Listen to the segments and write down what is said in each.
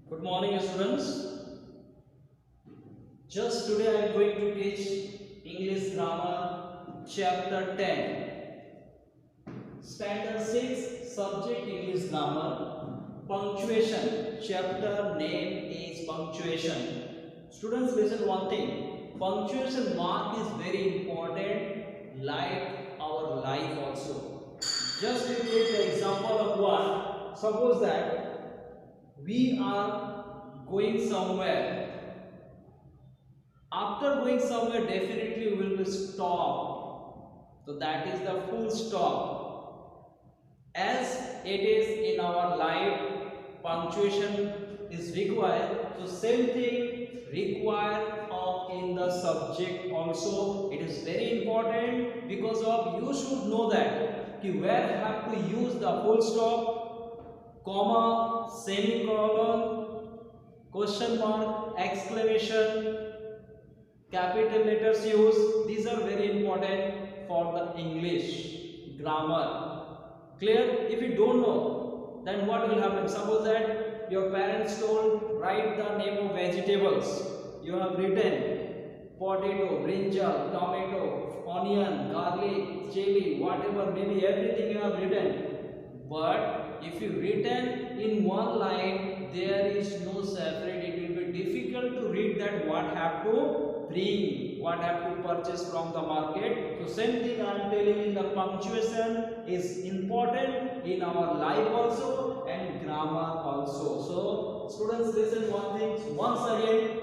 Good morning, students. Just today I am going to teach English Grammar Chapter 10, Standard 6, Subject English Grammar, Punctuation. Chapter name is Punctuation. Students, listen one thing. Punctuation mark is very important, like our life also. Just to take the example of one. Suppose that we are going somewhere. After going somewhere, definitely we will stop. So that is the full stop. As it is in our life, punctuation is required. So same thing required of in the subject also. It is very important because of you should know that where have to use the full stop, comma, semicolon, question mark, exclamation, capital letters use. These are very important for the English grammar. Clear? If you don't know, then what will happen? Suppose that your parents told write the name of vegetables. You have written potato, brinjal, tomato, onion, garlic, chili, whatever, maybe everything you have written. But if you written in one line, there is no separate. It will be difficult to read that what have to bring, what have to purchase from the market. So same thing I am telling in the punctuation is important in our life also and grammar also. So students, listen one thing once again.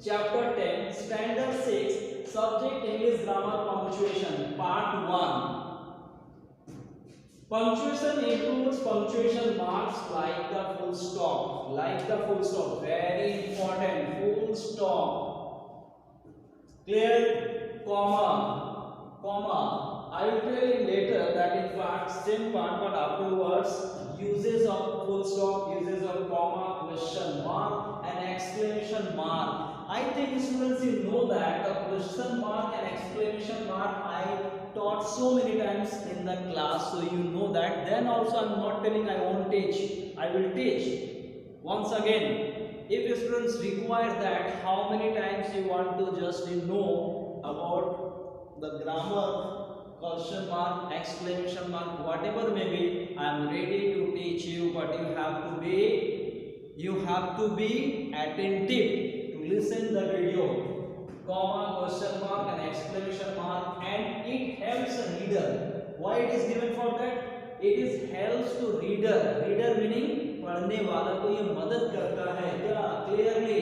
Chapter 10, Standard 6, Subject English Grammar Punctuation, Part 1. Punctuation includes punctuation marks like the full stop. Like the full stop, very important. Full stop. Clear? Comma. Comma. I will tell you later that in fact same part, but afterwards uses of full stop, uses of comma, question mark, and exclamation mark. I think students you know that the question mark and exclamation mark I taught so many times in the class, so you know that. Then also I am not telling I won't teach. I will teach. Once again, if students require that, how many times you want to just know about the grammar, question mark, exclamation mark, whatever may be, I am ready to teach you, but you have to be attentive. Listen the video, comma, question mark and exclamation mark, and it helps a reader. Why it is given for that? It is helps to reader. Reader meaning पढ़ने वाला को ये मदद करता है क्या? Clearly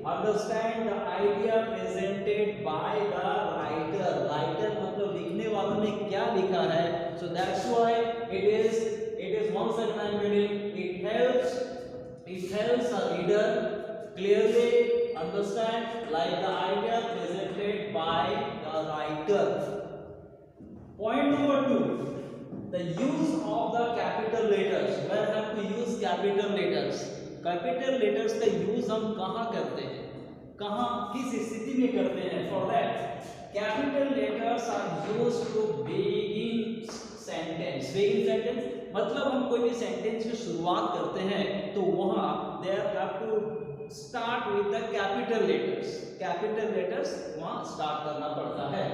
understand the idea presented by the writer. Writer मतलब लिखने वालों ने क्या लिखा है? So that's why it is once again I am reading. It helps a reader clearly understand like the idea presented by the writer. Point number 2, the use of the capital letters. Where have to use capital letters? Capital letters का use हम कहाँ करते हैं, कहाँ किस स्थिति में करते हैं? For that, capital letters are used to begin sentence. Begin sentence मतलब हम कोई भी सेंटेंस की शुरुआत करते हैं तो वहाँ there have to start with the capital letters. Capital letters वहाँ start करना पड़ता है.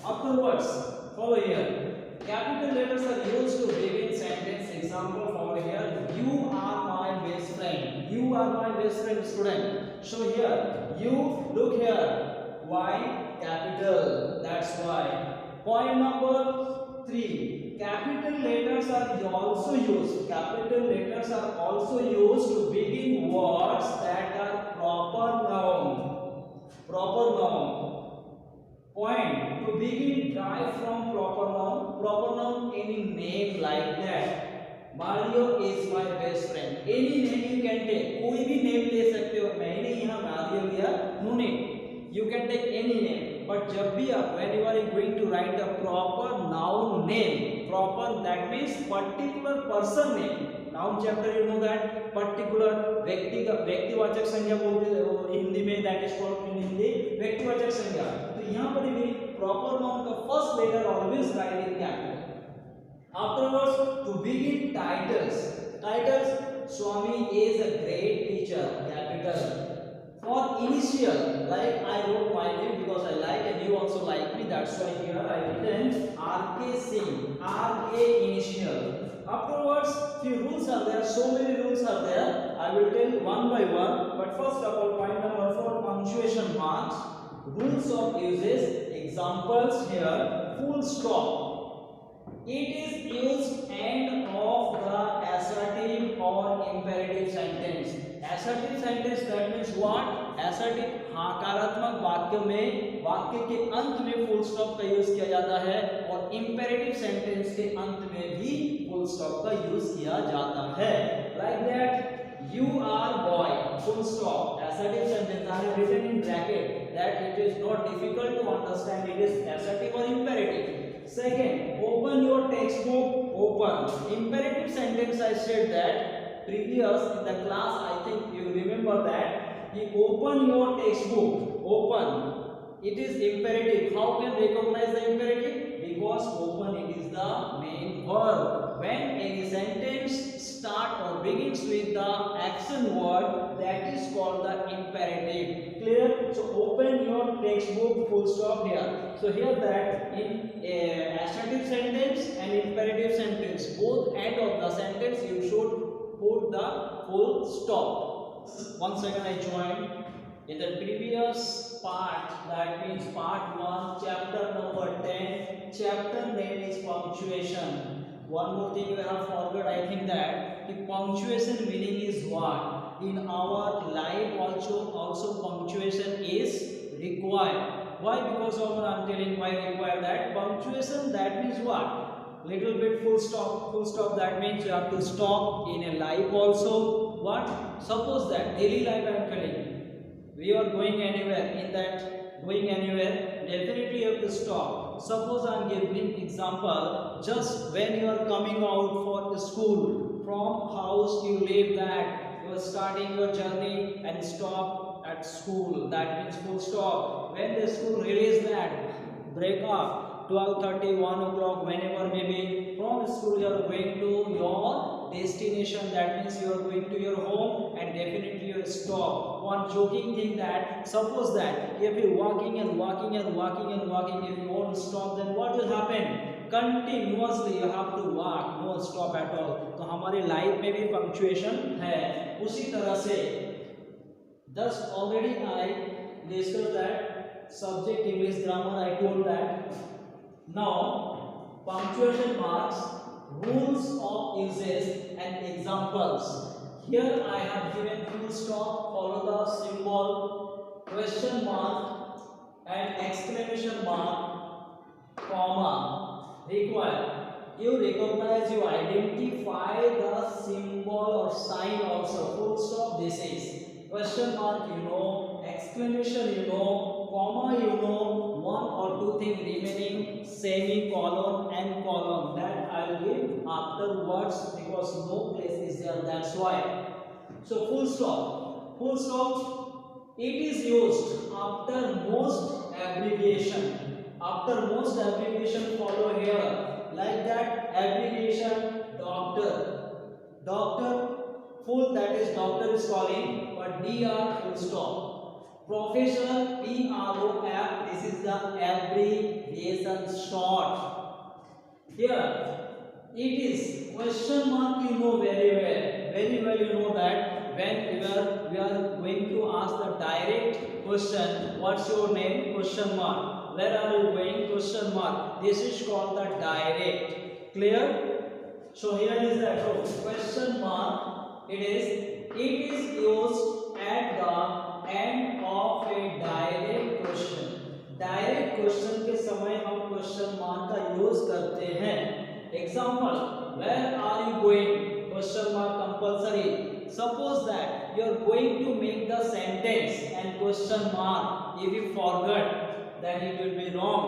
Afterwards, follow here. Capital letters are used to begin sentence. Example follow here. You are my best friend. You are my best friend, student. So here, you look here. Why? Capital. That's why. Point number 3. Capital letters are also used. Capital letters are also used to begin words that are proper noun. Proper noun. Point to begin derive from proper noun. Proper noun any name like that. Mario is my best friend. Any name you can take. कोई भी name ले सकते हो. मैंने यहाँ Mario लिया. No need. You can take any name. But जब भी आप when you are going to write the proper noun name, proper that means particular person name. Noun chapter you know that particular व्यक्ति का व्यक्तिवाचक संज्ञा बोलते हिंदी में that is called in Hindi व्यक्तिवाचक संज्ञा. तो यहाँ पर भी proper noun का first letter always write in capital. Afterwards to begin titles. Titles Swami is a great teacher. initial, like I wrote my name because I like and you also like me, that's why here I written RK Singh, RK initial. Afterwards, few rules are there, so many rules are there. I will tell one by one. But first of all, point number 4, punctuation marks, rules of uses, examples here, full stop. It is used end of the assertive or imperative sentence. Assertive sentence, that means what? Assertive हकारात्मक वाक्य में वाक्य के अंत में full stop का use किया जाता है और इंपेरेटिव सेंटेंस के अंत में भी फुल स्टॉप का यूज किया जाता है. Like that, you are boy, full stop. Assertive sentence I have written in bracket that it is not difficult to understand it is assertive or imperative. Second, open your textbook, open. Imperative sentence I said that previous in the class, I think you remember that. You open your textbook, open. It is imperative. How can recognize the imperative? Because open it is the main verb. When any sentence start or begins with the action word, that is called the imperative. Clear? So open your textbook, full stop here. So here that in assertive sentence and imperative sentence, both end of the sentence you should put the full stop. Once again I joined in the previous part, that means part 1, chapter number 10. Chapter name is punctuation. One more thing you have forgot, I think that the punctuation meaning is what? In our life also punctuation is required. Why? Because of what I am telling why required that. Punctuation, that means what? Little bit full stop. Full stop, that means you have to stop in a life also. What? Suppose that daily life I am telling, we are going anywhere, in that going anywhere, definitely you have to stop. Suppose I am giving example, just when you are coming out for school, from house you leave that, you are starting your journey and stop at school, that means full stop. When the school release that, break up. 12:30, 1 o'clock, whenever maybe from school you are going to your destination, that means you are going to your home and definitely you stop. One joking thing that suppose that if you walking and walking and walking and walking, if you won't stop, then what will happen? Continuously you have to walk, no stop at all. तो हमारे life में भी punctuation है. उसी तरह से thus already I discussed that subject English grammar, I told that. Now, punctuation marks, rules of uses and examples. Here I have given full stop, follow the symbol, question mark and exclamation mark, comma. Required. You recognize, you identify the symbol or sign also. Full stop, this is. Question mark you know, exclamation you know, comma you know, one or two things remaining, semicolon and colon, that I will give afterwards because no place is there, that's why. So full stop. Full stop, it is used after most abbreviation. After most abbreviation follow here, like that abbreviation doctor. Doctor full, that is doctor is calling, but DR full stop. Professional, PROF, this is the abbreviation short. Here it is question mark, you know very well you know that when we are going to ask the direct question, what's your name, question mark, where are you going, question mark, this is called the direct. Clear? So here is that question mark, it is used at the end of a direct question. Direct question के समय हम question mark का use करते हैं. Example, where are you going, question mark compulsory. Suppose that you are going to make the sentence and question mark, if you forget then it will be wrong.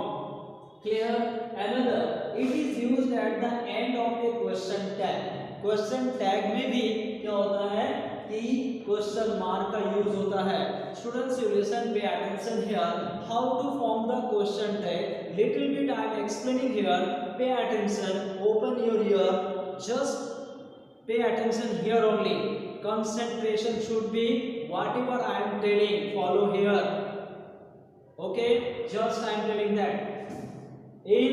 Clear? Another, it is used at the end of a question tag. Question tag में भी क्या होता है कि question mark का use होता है. Students, you listen, pay attention here. How to form the question tag? Little bit I am explaining here. Pay attention. Open your ear. Just pay attention here only. concentration should be whatever I am telling, follow here. Okay, just I am telling that in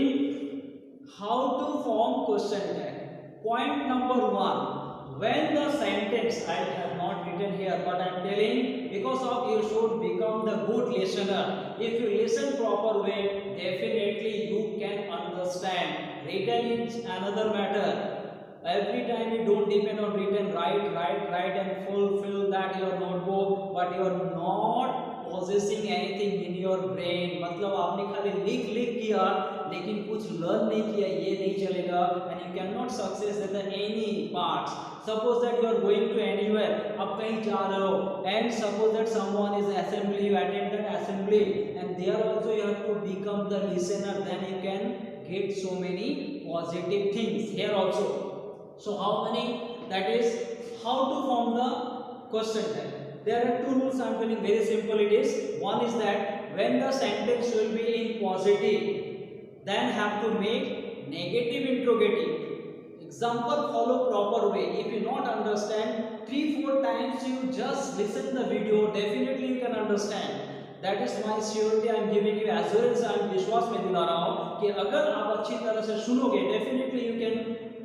how to form question tag. Point number 1, when the sentence, I have not written here but I am telling because of you should become the good listener. If you listen proper way, definitely you can understand. Written is another matter. Every time you don't depend on written, write and fulfill that your notebook, but you are not possessing anything in your brain. मतलब आपने खाली लिख किया लेकिन कुछ learn नहीं किया, ये नहीं चलेगा. and you cannot success in the any parts. Suppose that you are going to anywhere, आप कहीं जा रहे हो, and suppose that someone is assembly, you attend that assembly, and there also you have to become the listener, then you can get so many positive things here also. So how many, that is how to form the question tag. There are two rules I am telling, very simple it is. One is that when the sentence will be in positive, then have to make negative interrogative. Example, follow proper way. If you not understand, 3-4 times you just listen the video, definitely you can understand. That is my surety I am giving you, assurance I am विश्वास में दिला रहा हूँ कि अगर आप अच्छी तरह से सुनोगे, definitely you can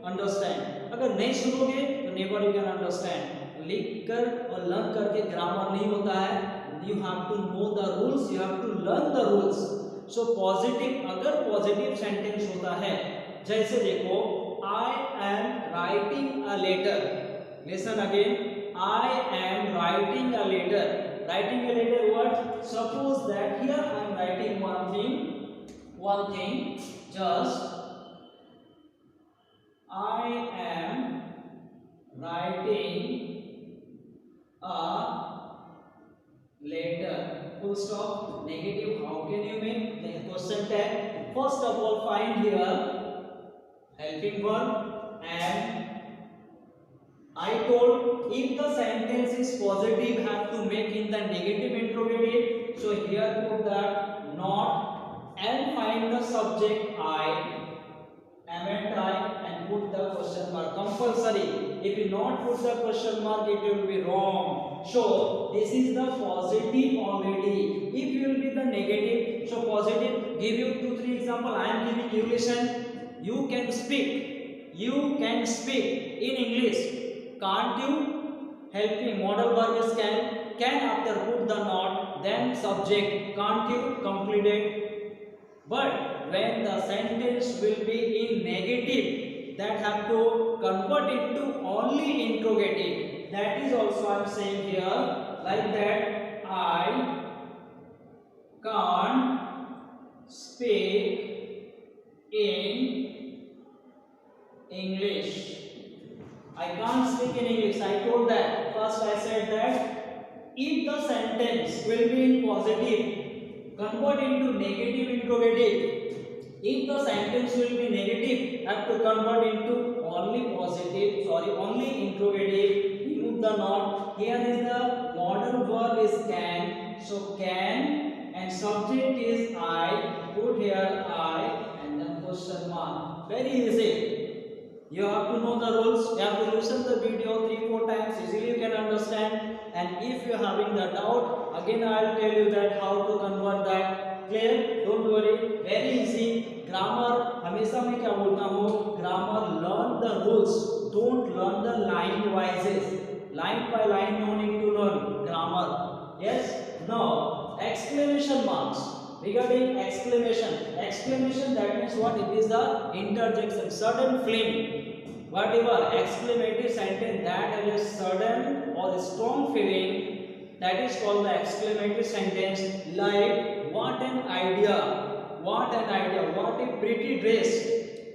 understand. अगर नहीं सुनोगे तो never you can understand. लिख कर और लर्न करके ग्रामर नहीं होता है. You have to know the rules, you have to learn the rules. So positive, अगर positive sentence होता है, जैसे देखो, I am writing a letter. Listen again. I am writing a letter. Writing a letter what? Suppose that here I am writing one thing. Just I am writing a letter. Full stop. Negative. How can you make the question tag? First of all, find here helping verb, and I told if the sentence is positive, have to make in the negative interrogative. So here put that not and find the subject I, and put the question mark. Compulsory. If you not put the question mark, it will be wrong. So this is the positive already. If you will be the negative, so positive. Give you 2-3 example. I am giving you. Listen. You can speak. You can speak in English. Can't you? Help me. Modal verb is can. Can after put the not, then subject. Can't you? Completed. But when the sentence will be in negative, that have to convert it to only interrogative. That is also I am saying here like that. I can't speak in English. I can't speak in English. I told that. First I said that if the sentence will be in positive, convert into negative interrogative. If the sentence will be negative, have to convert into only positive, only interrogative. Remove the not. Here is the modal verb is can. So can, and subject is I. Put here I and then question mark. Very easy. You have to know the rules. You have to listen the video 3-4 times. Easily you can understand. And if you are having the doubt, again I will tell you that how to convert that. Clear? Don't worry. Very easy. Grammar. हमेशा मैं क्या बोलता हूँ? Grammar. Learn the rules. Don't learn the line wises. Line by line, no need to learn grammar. Yes. Now exclamation marks. Regarding exclamation, that means what? It is the interjection, sudden feeling. Whatever exclamative sentence that has a sudden or strong feeling, that is called the exclamative sentence. Like what an idea, what a pretty dress,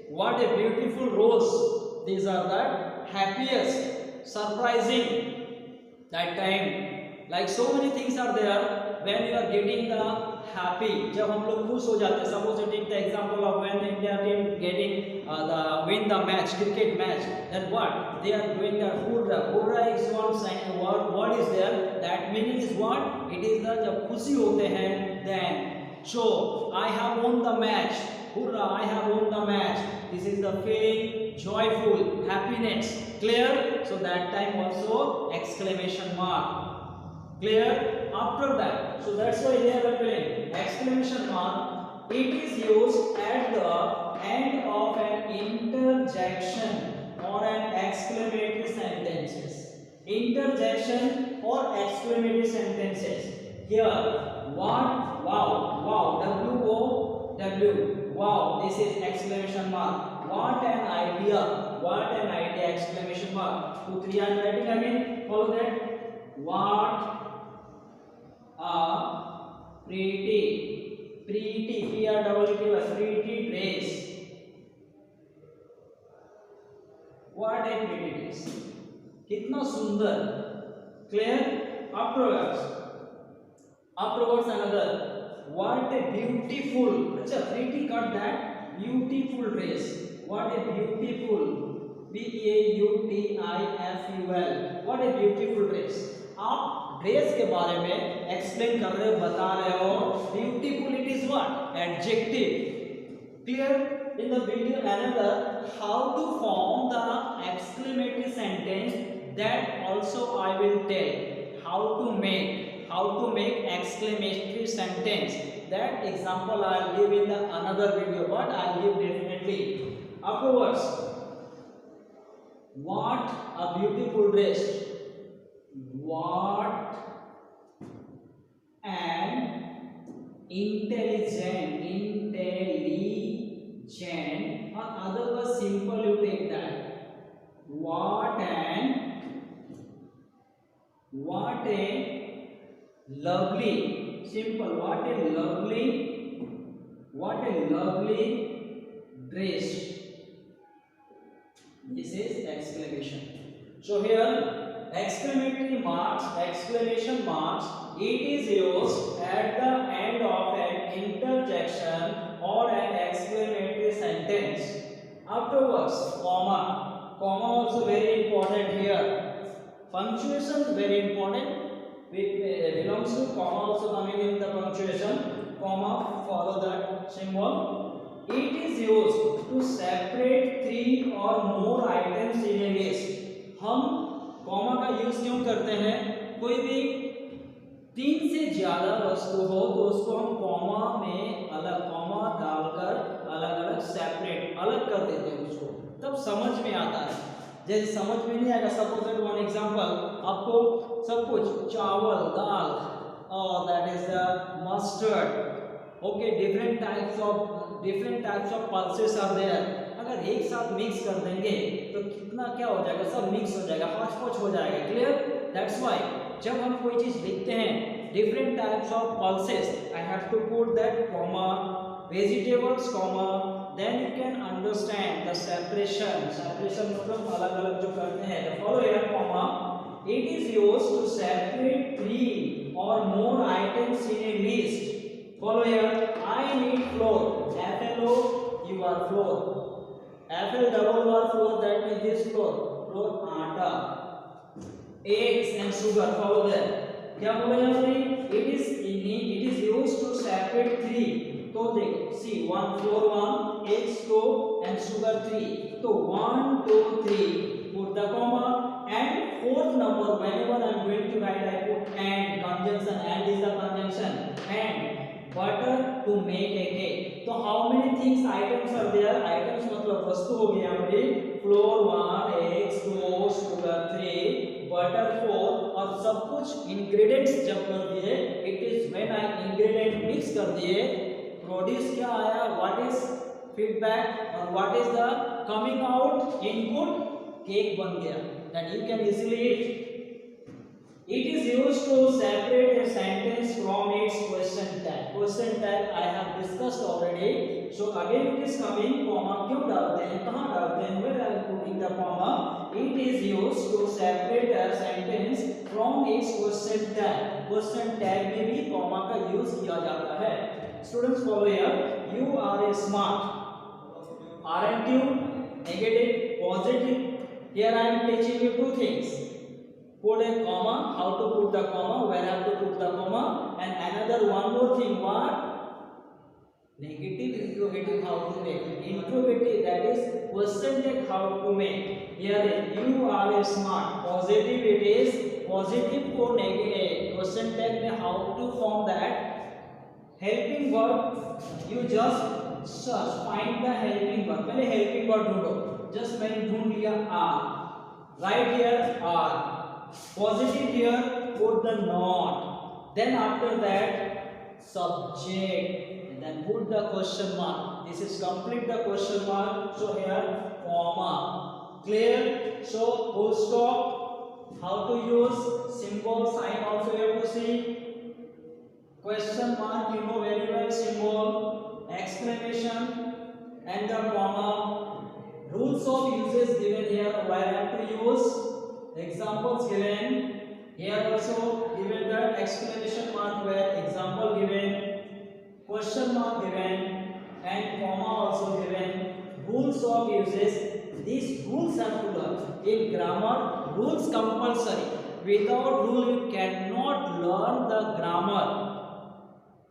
what a beautiful rose. These are the happiest, surprising. That time, like so many things are there when you are getting the happy, जब हम लोग खुश हो जाते हैं. Suppose you take the example of when India team getting win the match, cricket match, then what they are doing the hurrah. Hurrah is one sign. What is there? That meaning is what? It is the जब खुशी होते हैं then. So I have won the match. Hurrah! I have won the match. This is the feeling joyful, happiness. Clear? So that time also exclamation mark. Clear? After that, so that's why here we are playing exclamation mark. It is used at the end of an interjection or an exclamatory sentences. Interjection or exclamatory sentences. Here, what? Wow, wow, W-O-W, wow, this is exclamation mark. What an idea, what an idea, exclamation mark. 2, 3 I am writing again, follow that. What a pretty, pretty dress. What a pretty dress. कितना सुंदर. Clear? Afterwards another. What a beautiful. अच्छा, pretty cut that. Beautiful dress. What a beautiful. B-A-U-T-I-F-U-L. What a beautiful dress. आप dress के बारे में explain कर रहे हो, बता रहे हो. Beautiful, it is what? Adjective. Clear? In the video another how to form the exclamatory sentence, that also I will tell. How to make exclamatory sentence. That example I will give in the another video, but I will give definitely. Afterwards, what a beautiful dress. What an intelligent, or otherwise simple you take that. What a lovely, simple. What a lovely dress. This is exclamation. So here exclamation marks, it is used at the end of an interjection or an exclamatory sentence. Afterwards, comma also very important here. Punctuation very important. It belongs to comma also coming in the punctuation. Comma, follow that symbol. It is used to separate 3 or more items in a list. हम comma का use क्यों करते हैं? कोई भी 3 से ज्यादा वस्तु हो तो उसको हम कॉमा में अलग कॉमा डालकर अलग अलग सेपरेट अलग कर देते हैं उसको, तब समझ में आता है. जैसे समझ में नहीं आएगा, सपोज दैट वन एग्जांपल, आपको सब कुछ चावल, दाल, और that is the mustard, okay, different types of pulses are there. अगर एक साथ मिक्स कर देंगे तो कितना क्या हो जाएगा, सब मिक्स हो जाएगा, hodgepodge हो जाएगा. क्लियर? दैट्स व्हाई जब हम कोई चीज लिखते हैं different types of pulses, I have to put that comma, vegetables comma, then you can understand the separation मतलब अलग अलग जो करते हैं. The follow here comma, it is used to separate 3 or more items in a list. Follow here. I need flour. FLO, you are flour. FL flour, that means this flour. Flour, आटा. Eggs and sugar. Follow that. क्या बोला यहाँ पे? It is used to separate 3. तो देख, see, 1 flour 1, eggs 2 and sugar 3. तो 1 2 3. Put the comma. And fourth number, whenever I am going to write, I put and, conjunction. And is the conjunction. And butter to make a cake. So how many things items are there? Items मतलब वस्तु हो गई यहाँ पे. Flour 1, eggs 2, sugar 3, butter 4 और सब कुछ ingredients जब कर दिए, it is when I ingredient mix कर दिए, produce क्या आया? What is feedback और what is the coming out input? Cake बन गया. That you can easily eat. It is used to separate a sentence from its question tag. Question tag I have discussed already. So again it is coming. Comma क्यों डालते हैं? कहाँ डालते हैं? Where I am putting the comma? It is used to separate a sentence from its question tag. Question tag में भी comma का use किया जाता है. Students follow here. You are a smart. Aren't you? Negative, positive. Here I am teaching you 2 things. Put a comma, how to put the comma, where I have to put the comma, and another one more thing, what? Negative, interrogative, how to make. Interrogative, that is question tag, how to make. Here you are smart. Positive, it is positive को negative question tag में how to form that. Helping verb, you just search, find the helping verb. पहले helping verb ढूंढो. Just मैंने ढूंढ लिया are. Right here are. Positive here, put the not. Then after that subject. Then put the question mark. This is complete the question mark. So here comma. Clear? So full stop. How to use symbol, sign also you have to see. Question mark, you know very well. Symbol, exclamation, and the comma. Rules of uses given here. Where I have to use examples given. Here also given the exclamation mark where example given. Question mark given and comma also given. Rules of uses. These rules have to learn. In grammar, rules compulsory. Without rule, you cannot learn the grammar.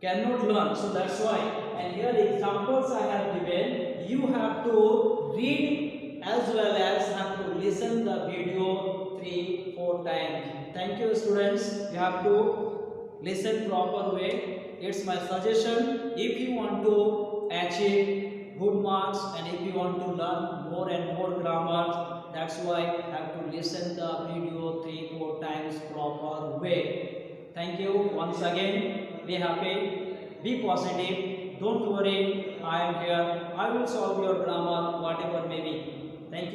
Cannot learn. So that's why. And here the examples I have given. You have to read as well as have to listen the video 3-4 times. Thank you, students. You have to listen proper way. It's my suggestion. If you want to achieve good marks and if you want to learn more and more grammar, that's why you have to listen the video 3-4 times proper way. Thank you once again. Be happy, be positive, don't worry. I am here. I will solve your grammar whatever may be. Thank you.